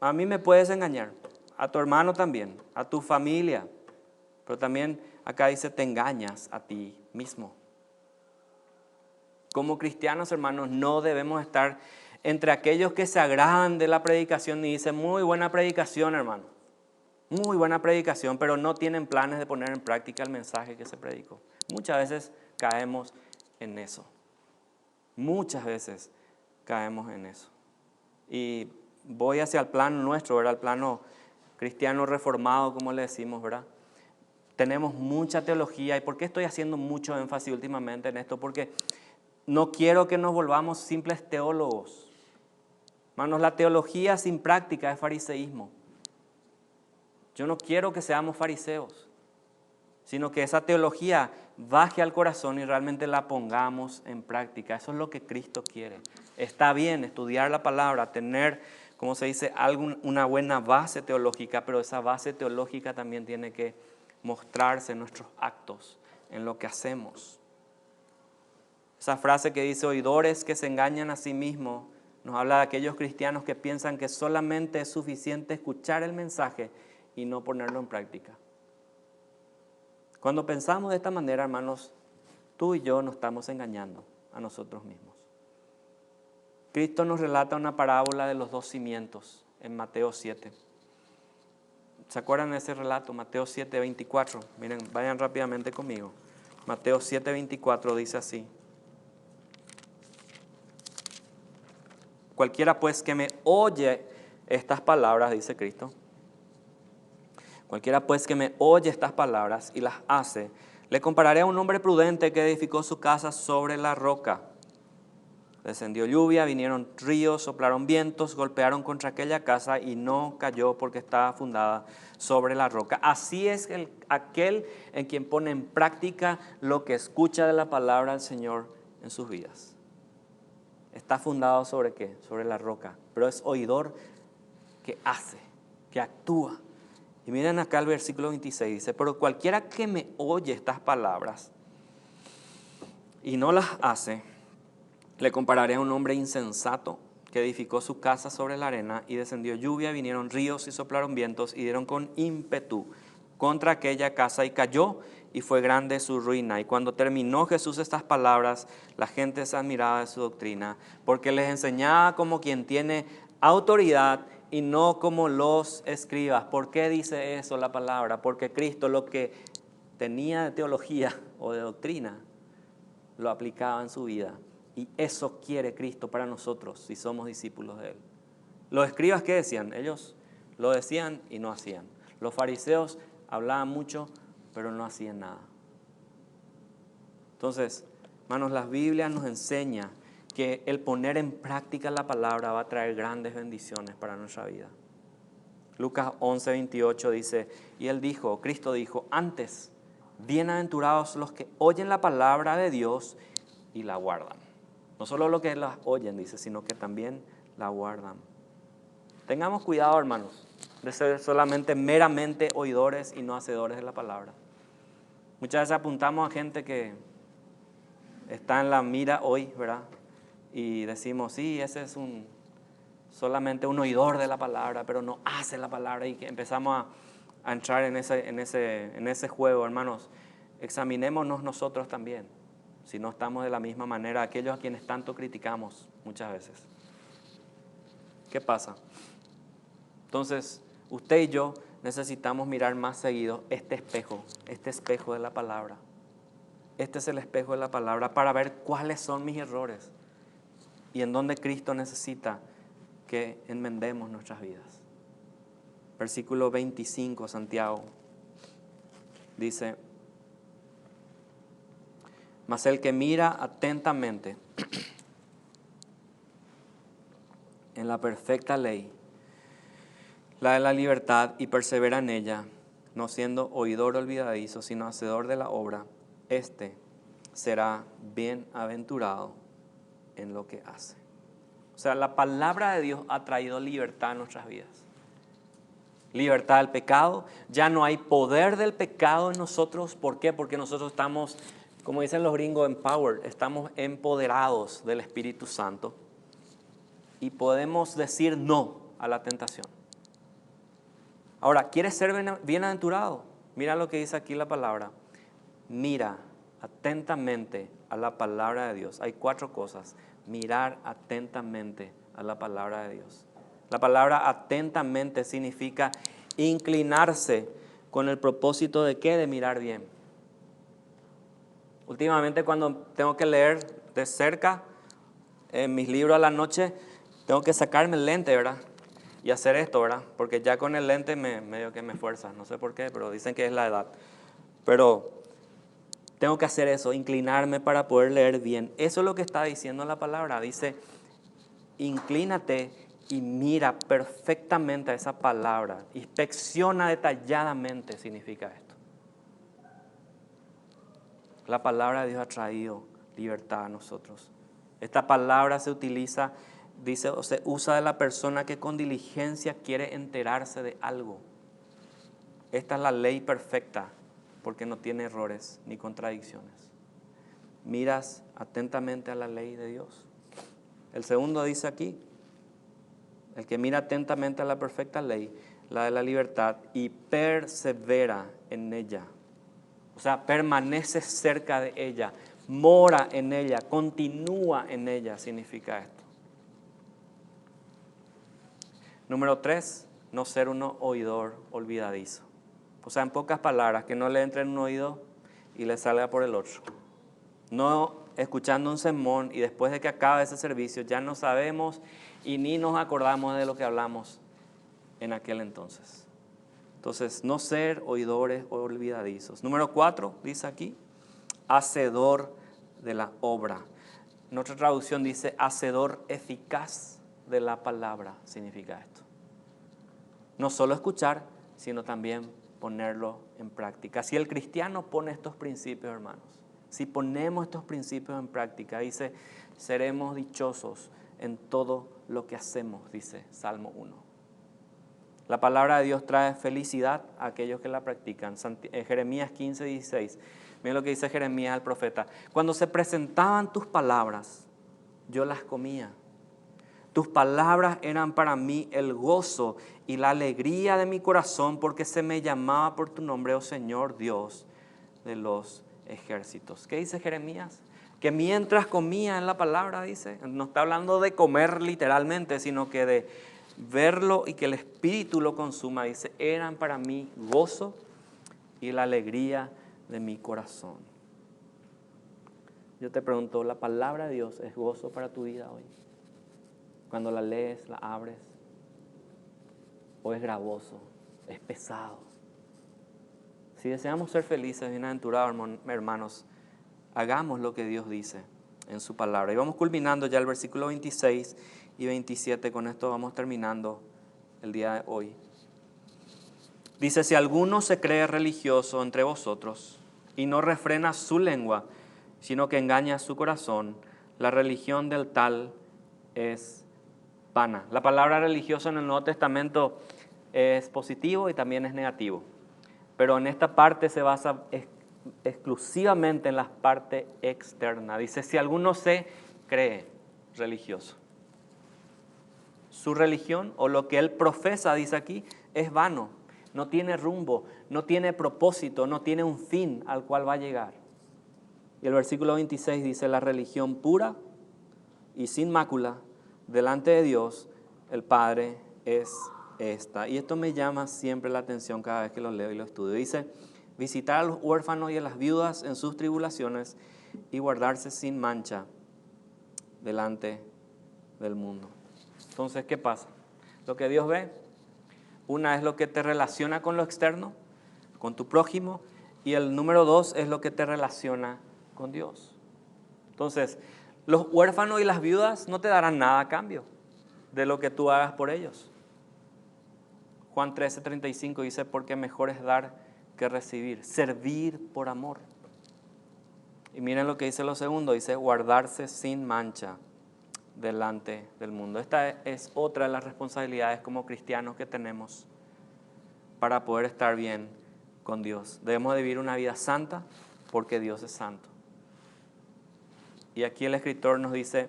me puedes engañar. A tu hermano también. A tu familia. Pero también acá dice, te engañas a ti mismo. Como cristianos, hermanos, no debemos estar entre aquellos que se agradan de la predicación y dicen, muy buena predicación, hermano. Muy buena predicación, pero no tienen planes de poner en práctica el mensaje que se predicó. Muchas veces caemos en eso. Muchas veces caemos en eso. Y voy hacia el plano nuestro, ¿verdad? El plano cristiano reformado, como le decimos, ¿verdad? Tenemos mucha teología. ¿Y por qué estoy haciendo mucho énfasis últimamente en esto? Porque no quiero que nos volvamos simples teólogos. Hermanos, la teología sin práctica es fariseísmo. Yo no quiero que seamos fariseos, sino que esa teología baje al corazón y realmente la pongamos en práctica. Eso es lo que Cristo quiere. Está bien estudiar la palabra, tener, como se dice, una buena base teológica, pero esa base teológica también tiene que mostrarse en nuestros actos, en lo que hacemos. Esa frase que dice, oidores que se engañan a sí mismos, nos habla de aquellos cristianos que piensan que solamente es suficiente escuchar el mensaje y no ponerlo en práctica. Cuando pensamos de esta manera, hermanos, tú y yo nos estamos engañando a nosotros mismos. Cristo nos relata una parábola de los 2 cimientos en Mateo 7. ¿Se acuerdan de ese relato? Mateo 7, 24. Miren, vayan rápidamente conmigo. Mateo 7, 24 dice así. Cualquiera pues que me oye estas palabras, dice Cristo, cualquiera pues que me oye estas palabras y las hace, le compararé a un hombre prudente que edificó su casa sobre la roca. Descendió lluvia, vinieron ríos, soplaron vientos, golpearon contra aquella casa y no cayó porque estaba fundada sobre la roca. Así es aquel en quien pone en práctica lo que escucha de la palabra del Señor en sus vidas. Está fundado ¿sobre qué? Sobre la roca, pero es oidor que hace, que actúa. Y miren acá el versículo 26, dice, pero cualquiera que me oye estas palabras y no las hace, le compararé a un hombre insensato que edificó su casa sobre la arena y descendió lluvia, vinieron ríos y soplaron vientos y dieron con ímpetu contra aquella casa y cayó y fue grande su ruina. Y cuando terminó Jesús estas palabras, la gente se admiraba de su doctrina, porque les enseñaba como quien tiene autoridad y no como los escribas. ¿Por qué dice eso la palabra? Porque Cristo lo que tenía de teología o de doctrina lo aplicaba en su vida. Y eso quiere Cristo para nosotros si somos discípulos de Él. Los escribas, ¿qué decían? Ellos lo decían y no hacían. Los fariseos hablaban mucho, pero no hacían nada. Entonces, hermanos, la Biblia nos enseña que el poner en práctica la palabra va a traer grandes bendiciones para nuestra vida. Lucas 11:28 dice, y Él dijo, Cristo dijo, antes, bienaventurados los que oyen la palabra de Dios y la guardan. No solo los que las oyen, dice, sino que también la guardan. Tengamos cuidado, hermanos, de ser solamente meramente oidores y no hacedores de la palabra. Muchas veces apuntamos a gente que está en la mira hoy, ¿verdad? Y decimos, sí, ese es solamente un oidor de la palabra, pero no hace la palabra, y que empezamos a entrar en ese juego, hermanos. Examinémonos nosotros también, si no estamos de la misma manera, aquellos a quienes tanto criticamos muchas veces. ¿Qué pasa? Entonces, usted y yo necesitamos mirar más seguido este espejo de la palabra. Este es el espejo de la palabra para ver cuáles son mis errores y en dónde Cristo necesita que enmendemos nuestras vidas. Versículo 25, Santiago dice, mas el que mira atentamente en la perfecta ley, la de la libertad, y persevera en ella, no siendo oidor olvidadizo, sino hacedor de la obra, este será bienaventurado en lo que hace. O sea, la palabra de Dios ha traído libertad a nuestras vidas. Libertad del pecado. Ya no hay poder del pecado en nosotros. ¿Por qué? Porque nosotros estamos, como dicen los gringos, empowered. Estamos empoderados del Espíritu Santo. Y podemos decir no a la tentación. Ahora, ¿quieres ser bienaventurado? Mira lo que dice aquí la palabra. Mira atentamente a la palabra de Dios. Hay 4 cosas. Mirar atentamente a la palabra de Dios. La palabra atentamente significa inclinarse con el propósito de ¿qué? De mirar bien. Últimamente cuando tengo que leer de cerca en mis libros a la noche, tengo que sacarme el lente, ¿verdad? Y hacer esto, ¿verdad? Porque ya con el lente medio que me fuerza, no sé por qué, pero dicen que es la edad. Pero tengo que hacer eso, inclinarme para poder leer bien. Eso es lo que está diciendo la palabra. Dice, inclínate y mira perfectamente a esa palabra. Inspecciona detalladamente, significa esto. La palabra de Dios ha traído libertad a nosotros. Esta palabra se utiliza, dice, o se usa de la persona que con diligencia quiere enterarse de algo. Esta es la ley perfecta, porque no tiene errores ni contradicciones. Miras atentamente a la ley de Dios. El segundo dice aquí, el que mira atentamente a la perfecta ley, la de la libertad, y persevera en ella. O sea, permanece cerca de ella, mora en ella, continúa en ella, significa esto. Número 3, no ser un oidor olvidadizo. O sea, en pocas palabras, que no le entre en un oído y le salga por el otro. No escuchando un sermón y después de que acabe ese servicio ya no sabemos y ni nos acordamos de lo que hablamos en aquel entonces. Entonces, no ser oidores o olvidadizos. Número 4, dice aquí, hacedor de la obra. En otra traducción dice, hacedor eficaz de la palabra, significa esto. No solo escuchar, sino también ponerlo en práctica. Si el cristiano pone estos principios, hermanos, si ponemos estos principios en práctica, dice, seremos dichosos en todo lo que hacemos, dice Salmo 1. La palabra de Dios trae felicidad a aquellos que la practican. Jeremías 15, 16. Miren lo que dice Jeremías el profeta. Cuando se presentaban tus palabras, yo las comía. Tus palabras eran para mí el gozo y la alegría de mi corazón, porque se me llamaba por tu nombre, oh Señor Dios de los ejércitos. ¿Qué dice Jeremías? Que mientras comía en la palabra, dice, no está hablando de comer literalmente, sino que de verlo y que el Espíritu lo consuma, dice, eran para mí gozo y la alegría de mi corazón. Yo te pregunto, ¿la palabra de Dios es gozo para tu vida hoy? Cuando la lees, la abres, o es gravoso, es pesado. Si deseamos ser felices, bienaventurados, hermanos, hagamos lo que Dios dice en su palabra. Y vamos culminando ya el versículo 26 y 27. Con esto vamos terminando el día de hoy. Dice, si alguno se cree religioso entre vosotros y no refrena su lengua, sino que engaña su corazón, la religión del tal es vana. La palabra religioso en el Nuevo Testamento es positivo y también es negativo. Pero en esta parte se basa exclusivamente en la parte externa. Dice, si alguno se cree religioso, su religión o lo que él profesa, dice aquí, es vano. No tiene rumbo, no tiene propósito, no tiene un fin al cual va a llegar. Y el versículo 26 dice, la religión pura y sin mácula delante de Dios, el Padre, es esta. Y esto me llama siempre la atención cada vez que lo leo y lo estudio. Dice, visitar a los huérfanos y a las viudas en sus tribulaciones y guardarse sin mancha delante del mundo. Entonces, ¿qué pasa? Lo que Dios ve, una es lo que te relaciona con lo externo, con tu prójimo, y el número 2 es lo que te relaciona con Dios. Entonces, los huérfanos y las viudas no te darán nada a cambio de lo que tú hagas por ellos. Juan 13:35 dice, porque mejor es dar que recibir, servir por amor. Y miren lo que dice lo segundo, dice guardarse sin mancha delante del mundo. Esta es otra de las responsabilidades como cristianos que tenemos para poder estar bien con Dios. Debemos de vivir una vida santa porque Dios es santo. Y aquí el escritor nos dice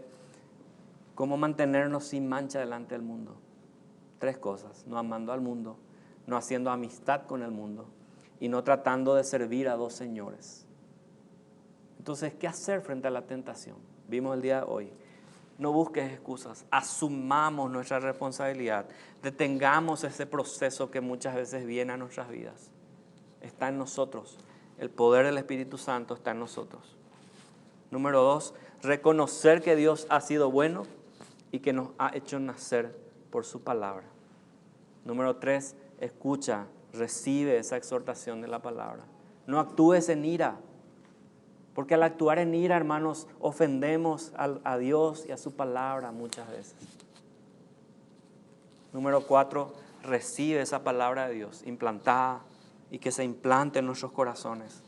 cómo mantenernos sin mancha delante del mundo. 3 cosas, no amando al mundo, no haciendo amistad con el mundo y no tratando de servir a 2 señores. Entonces, ¿qué hacer frente a la tentación? Vimos el día de hoy. No busques excusas, asumamos nuestra responsabilidad, detengamos ese proceso que muchas veces viene a nuestras vidas. Está en nosotros, el poder del Espíritu Santo está en nosotros. Número 2, reconocer que Dios ha sido bueno y que nos ha hecho nacer por su palabra. Número 3, escucha, recibe esa exhortación de la palabra. No actúes en ira, porque al actuar en ira, hermanos, ofendemos a Dios y a su palabra muchas veces. Número 4, recibe esa palabra de Dios implantada y que se implante en nuestros corazones.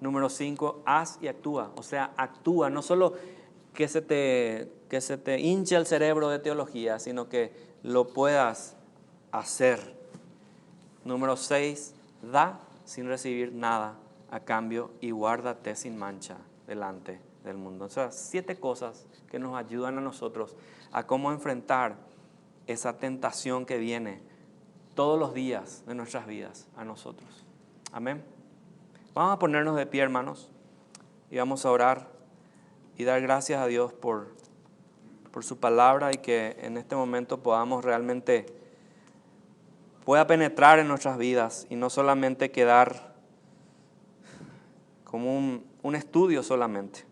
Número 5, haz y actúa. O sea, actúa, no solo que se te hinche el cerebro de teología, sino que lo puedas hacer. Número 6, da sin recibir nada a cambio y guárdate sin mancha delante del mundo. O sea, 7 cosas que nos ayudan a nosotros a cómo enfrentar esa tentación que viene todos los días de nuestras vidas a nosotros. Amén. Vamos a ponernos de pie, hermanos, y vamos a orar y dar gracias a Dios por su palabra y que en este momento podamos realmente pueda penetrar en nuestras vidas y no solamente quedar como un estudio solamente.